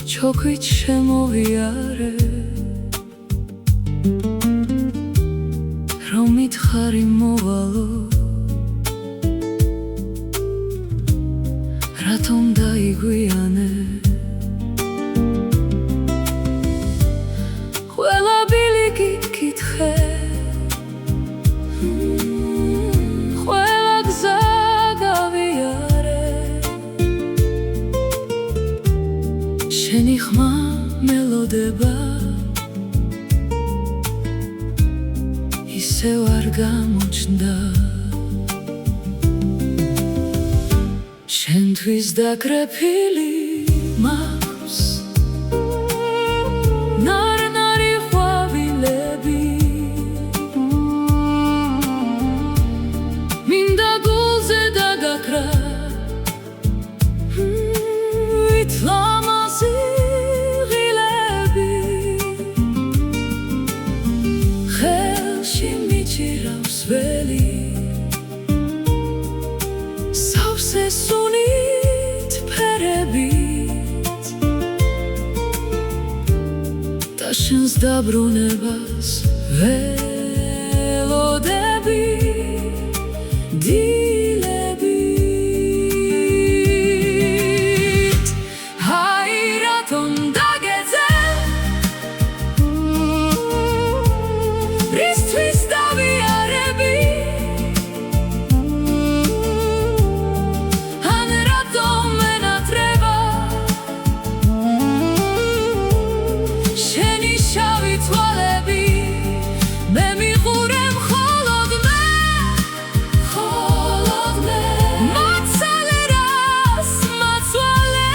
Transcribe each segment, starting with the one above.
ჩოქვით შემოვიარე რომ მითხარი მოვალო რატომ დაიგვიანე ყველა ბილიკი გკითხე ყველა გზა გავიარე შენი ხმა მელოდება ისევ არ გამოჩნდა შენთვის დაკრეფილი მაქვს ნარნარი ყვავილები მინდა გულზე დაგაქრა ვითლამაზი ღილები ხელში მიჭირავს ველი სავსე სუნით ფერებით და შენს დაბრუნებას ველოდები დილებით აი რატომ დაგეძე რისთვის დავიარები ან რატომ მენატრება შენი შავი თვალები მე მიყურე მხოლოდ მე მაცალე რას მაცვალე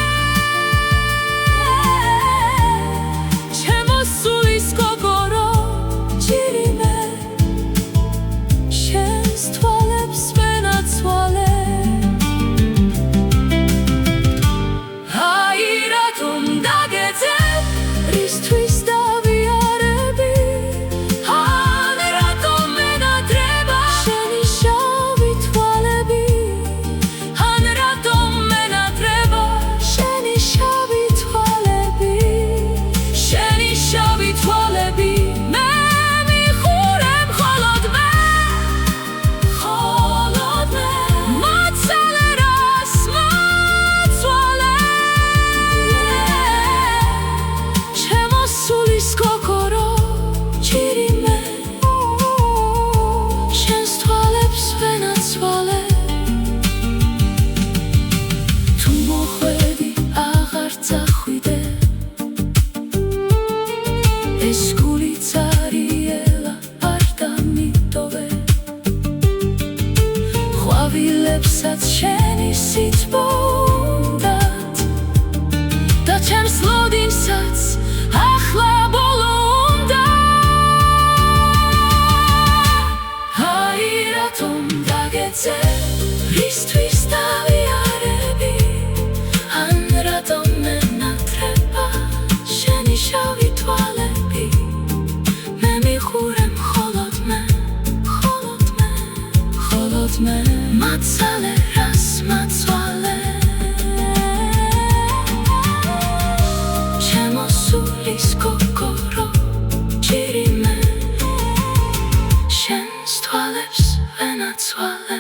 ჩემო სულის კოკორო ჭირიმე შენს თვალებს ვენაცვალე აი რატომ დაგეძე რისთვის დავიარები ან რატომ მენატრება შენი შავი თვალები ან რატომ მენატრება შენი შავი თვალები შენი შავი თვალები მე მიხურე მხოლოდ მე მაცალე რას მაცვალე ჩემო სულის კოკორო ჭირიმე შენს თვალებს ვენაცვალე თუ მოხვედი აღარ წახვიდე ეს გული წარიელა არ დამიტოვე ყვავილებსაც შენი სითბო უნდათ და ჩემს ლოდინსაც ახლა ბოლო უნდა აი რატომ დაგეძე რისთვის დავიარები ან რატომ მენატრება შენი შავი თვალები მე მიყურე მხოლოდ მე მაცალე რას მაცვალე ჩემო სულის კოკორო ჭირიმე შენს თვალებს ვენაცვალე